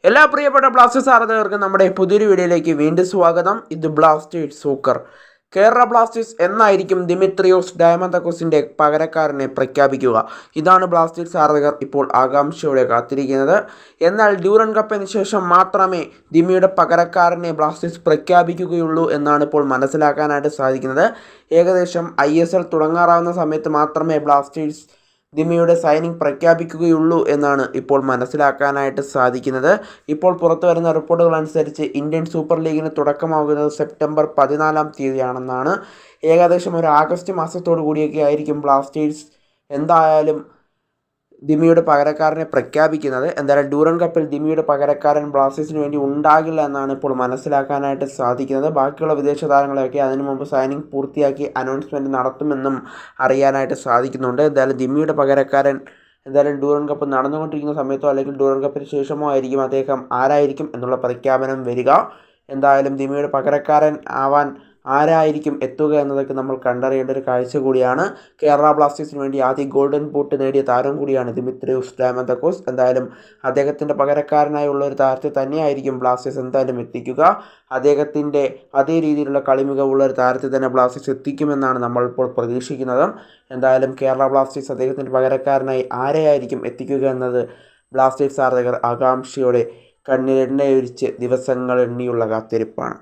എല്ലാ പ്രിയപ്പെട്ട ബ്ലാസ്റ്റേഴ്സ് ആരാധകർക്കും നമ്മുടെ പുതിയൊരു വീഡിയോയിലേക്ക് വീണ്ടും സ്വാഗതം. ഇത് ബ്ലാസ്റ്റേഴ്സ് സൂക്കർ. കേരള ബ്ലാസ്റ്റേഴ്സ് എന്നായിരിക്കും ദിമിത്രിയോസ് ഡയമന്തക്കോസിൻ്റെ പകരക്കാരനെ പ്രഖ്യാപിക്കുക? ഇതാണ് ബ്ലാസ്റ്റേഴ്സ് ആരാധകർ ഇപ്പോൾ ആകാംക്ഷയോടെ കാത്തിരിക്കുന്നത്. എന്നാൽ ഡ്യൂറൻ കപ്പിന് ശേഷം മാത്രമേ ദിമിയുടെ പകരക്കാരനെ ബ്ലാസ്റ്റേഴ്സ് പ്രഖ്യാപിക്കുകയുള്ളൂ എന്നാണ് ഇപ്പോൾ മനസ്സിലാക്കാനായിട്ട് സാധിക്കുന്നത്. ഏകദേശം ISL തുടങ്ങാറാവുന്ന സമയത്ത് മാത്രമേ ബ്ലാസ്റ്റേഴ്സ് ദിമിയുടെ സൈനിങ് പ്രഖ്യാപിക്കുകയുള്ളൂ എന്നാണ് ഇപ്പോൾ മനസ്സിലാക്കാനായിട്ട് സാധിക്കുന്നത്. ഇപ്പോൾ പുറത്തു വരുന്ന റിപ്പോർട്ടുകൾ അനുസരിച്ച് ഇന്ത്യൻ സൂപ്പർ ലീഗിന് തുടക്കമാകുന്നത് സെപ്റ്റംബർ 14-ാം തീയതിയാണെന്നാണ്. ഏകദേശം ഒരു ആഗസ്റ്റ് മാസത്തോടു കൂടിയൊക്കെ ആയിരിക്കും ബ്ലാസ്റ്റേഴ്സ് എന്തായാലും ദിമിയുടെ പകരക്കാരനെ പ്രഖ്യാപിക്കുന്നത്. എന്തായാലും ഡ്യൂറൻ കപ്പിൽ ദിമിയുടെ പകരക്കാരൻ ബ്ലാസ്റ്റേഴ്സിന് വേണ്ടി ഉണ്ടാകില്ല എന്നാണ് ഇപ്പോൾ മനസ്സിലാക്കാനായിട്ട് സാധിക്കുന്നത്. ബാക്കിയുള്ള വിദേശ താരങ്ങളെയൊക്കെ അതിനു മുമ്പ് സൈനിങ് പൂർത്തിയാക്കി അനൗൺസ്മെൻറ്റ് നടത്തുമെന്നും അറിയാനായിട്ട് സാധിക്കുന്നുണ്ട്. എന്തായാലും ദിമിയുടെ പകരക്കാരൻ ഡ്യൂറൻ കപ്പ് നടന്നുകൊണ്ടിരിക്കുന്ന സമയത്തോ അല്ലെങ്കിൽ ഡ്യൂറൻ കപ്പിന് ശേഷമോ ആയിരിക്കും അദ്ദേഹം ആരായിരിക്കും എന്നുള്ള പ്രഖ്യാപനം വരിക. എന്തായാലും ദിമിയുടെ പകരക്കാരൻ ആവാൻ ആരായിരിക്കും എത്തുക എന്നതൊക്കെ നമ്മൾ കണ്ടറിയേണ്ട ഒരു കാഴ്ച കൂടിയാണ്. കേരള ബ്ലാസ്റ്റേഴ്സിന് വേണ്ടി ആദ്യ ഗോൾഡൻ ബൂട്ട് നേടിയ താരം കൂടിയാണ് ദിമിത്രിയോസ് ഡയമന്തക്കോസ്. എന്തായാലും അദ്ദേഹത്തിൻ്റെ പകരക്കാരനായുള്ള ഒരു താരത്തെ തന്നെയായിരിക്കും ബ്ലാസ്റ്റേഴ്സ് എന്തായാലും എത്തിക്കുക. അദ്ദേഹത്തിൻ്റെ അതേ രീതിയിലുള്ള കളിമികവുള്ള ഒരു താരത്തെ തന്നെ ബ്ലാസ്റ്റേഴ്സ് എത്തിക്കുമെന്നാണ് നമ്മൾ ഇപ്പോൾ പ്രതീക്ഷിക്കുന്നത്. എന്തായാലും കേരള ബ്ലാസ്റ്റേഴ്സ് അദ്ദേഹത്തിൻ്റെ പകരക്കാരനായി ആരെയായിരിക്കും എത്തിക്കുക എന്നത് ബ്ലാസ്റ്റേഴ്സ് ആരാധകർ ആകാംക്ഷയോടെ കണ്ണിലെണ്ണയൊഴിച്ച് ദിവസങ്ങൾ എണ്ണിയുള്ള കാത്തിരിപ്പാണ്.